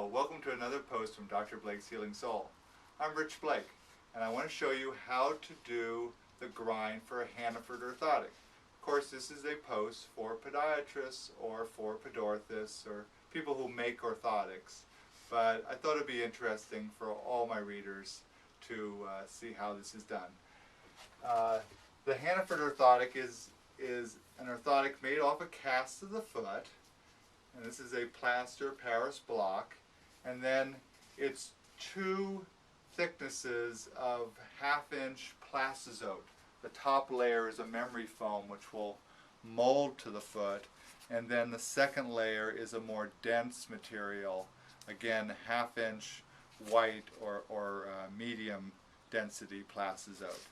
Hello, welcome to another post from Dr. Blake's Healing Soul. I'm Rich Blake, and I want to show you how to do the grind for a Hannaford orthotic. Of course, this is a post for podiatrists or for podorthists or people who make orthotics, but I thought it'd be interesting for all my readers to see how this is done. The Hannaford orthotic is an orthotic made off a cast of the foot. And this is a plaster Paris block, and then it's two thicknesses of 1/2-inch plastizote. The top layer is a memory foam which will mold to the foot, and then the second layer is a more dense material, again 1/2-inch white or medium density plastizote.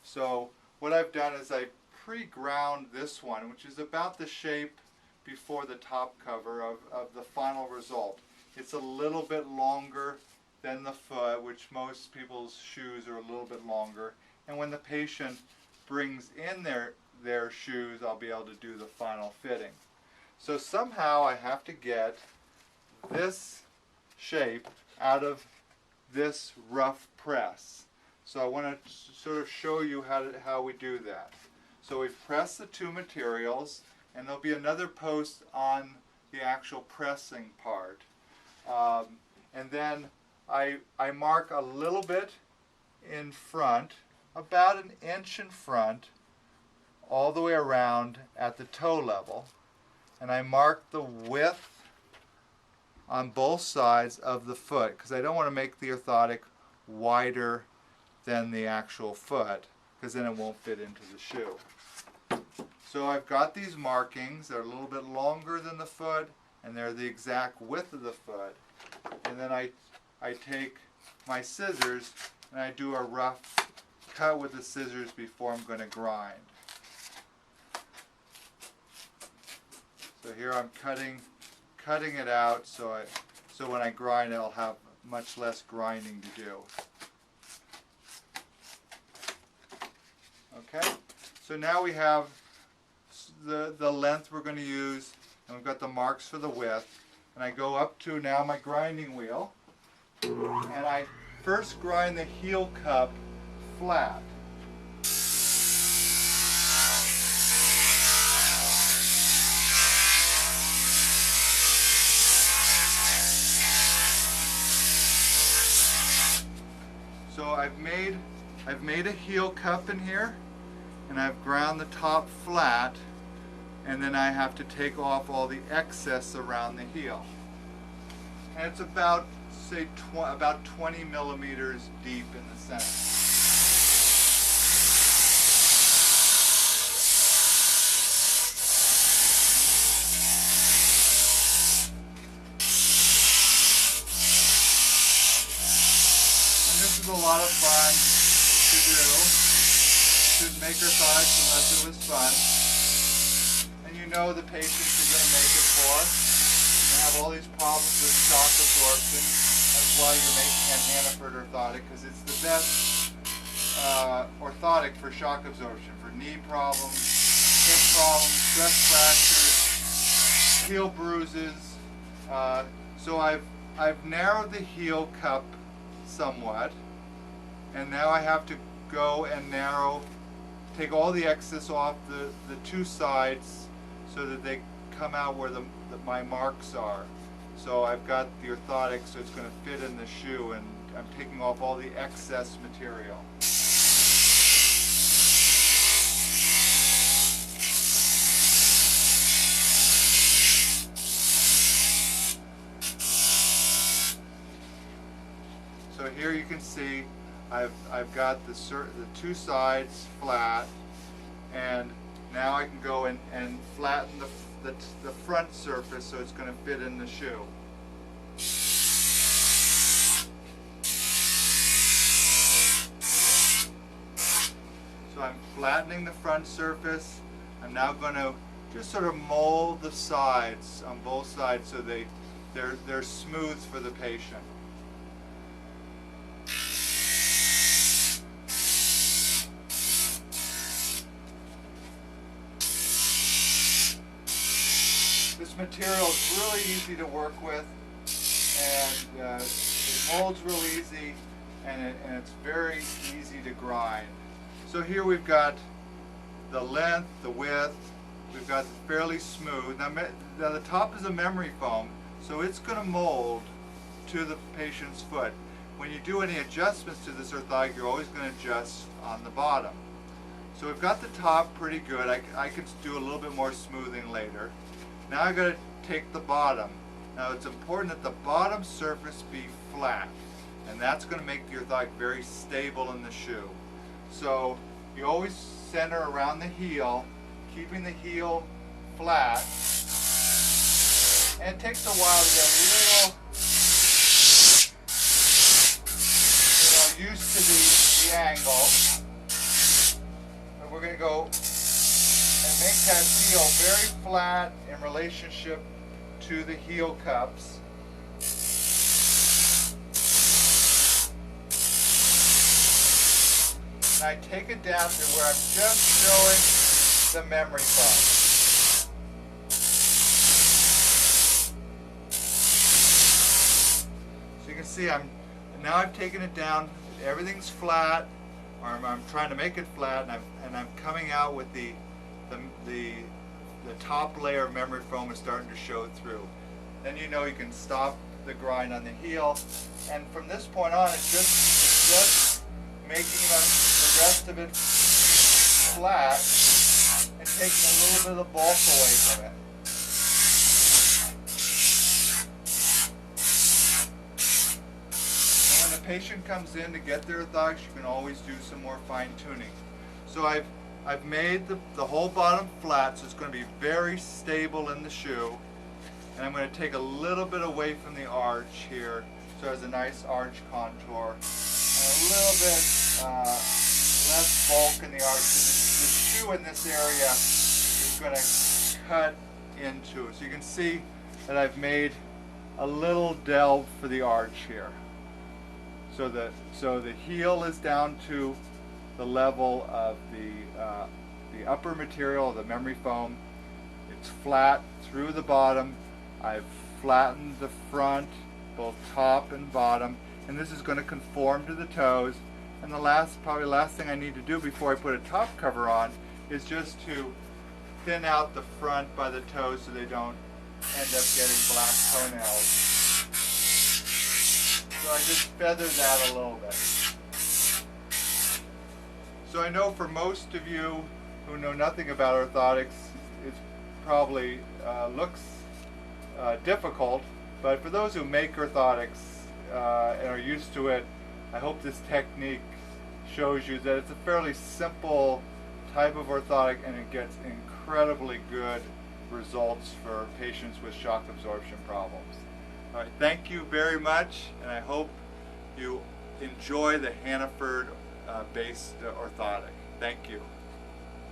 So what I've done is I pre-ground this one, which is about the shape before the top cover of the final result. It's a little bit longer than the foot, which most people's shoes are a little bit longer. And when the patient brings in their shoes, I'll be able to do the final fitting. So somehow I have to get this shape out of this rough press. So I want to sort of show you how we do that. So we've pressed the two materials, and there'll be another post on the actual pressing part. And then I mark a little bit in front, about 1 inch in front, all the way around at the toe level. And I mark the width on both sides of the foot, because I don't want to make the orthotic wider than the actual foot, because then it won't fit into the shoe. So I've got these markings. They're a little bit longer than the foot, and they're the exact width of the foot. And then I take my scissors and I do a rough cut with the scissors before I'm going to grind. So here I'm cutting it out so when I grind I'll have much less grinding to do. Okay, so now we have the length we're going to use, and we've got the marks for the width. And I go up to now my grinding wheel, and I first grind the heel cup flat. So I've made a heel cup in here, and I've ground the top flat, and then I have to take off all the excess around the heel. And it's about, say, about 20 millimeters deep in the center. And this is a lot of fun to do. Shouldn't make orthotics unless it was fun. And you know the patients you're going to make it for. You have all these problems with shock absorption. That's why you're making a Hannaford orthotic, because it's the best orthotic for shock absorption, for knee problems, hip problems, stress fractures, heel bruises. So I've narrowed the heel cup somewhat, and now I have to go and take all the excess off the two sides so that they come out where my marks are. So I've got the orthotic so it's going to fit in the shoe, and I'm taking off all the excess material. So here you can see I've got the two sides flat, and now I can go and flatten the front surface so it's going to fit in the shoe. So I'm flattening the front surface. I'm now going to just sort of mold the sides on both sides so they're smooth for the patient. This material is really easy to work with, and molds real easy, and it's very easy to grind. So here we've got the length, the width, we've got fairly smooth. Now the top is a memory foam, so it's going to mold to the patient's foot. When you do any adjustments to this orthotic, you're always going to adjust on the bottom. So we've got the top pretty good. I could do a little bit more smoothing later. Now I've got to take the bottom. Now it's important that the bottom surface be flat, and that's going to make the orthotic very stable in the shoe. So you always center around the heel, keeping the heel flat, and it takes a while to get a little used to the angle. And we're going to go and make that heel very flat in relationship to the heel cups. And I take it down to where I'm just showing the memory foam. So you can see now I've taken it down, everything's flat, or I'm trying to make it flat, and I'm coming out with the top layer of memory foam is starting to show through. Then you know you can stop the grind on the heel, and from this point on it's just making the rest of it flat and taking a little bit of the bulk away from it. And when the patient comes in to get their orthotics, you can always do some more fine tuning. So I've made the whole bottom flat, so it's going to be very stable in the shoe. And I'm going to take a little bit away from the arch here, so it has a nice arch contour. And a little bit less bulk in the arch. The shoe in this area is going to cut into it. So you can see that I've made a little delve for the arch here. So the heel is down to the level of the upper material of the memory foam. It's flat through the bottom. I've flattened the front, both top and bottom, and this is going to conform to the toes. And the probably last thing I need to do before I put a top cover on is just to thin out the front by the toes so they don't end up getting black toenails. So I just feather that a little bit. So I know for most of you who know nothing about orthotics, it probably looks difficult, but for those who make orthotics and are used to it, I hope this technique shows you that it's a fairly simple type of orthotic, and it gets incredibly good results for patients with shock absorption problems. All right, thank you very much, and I hope you enjoy the Hannaford based orthotic. Thank you.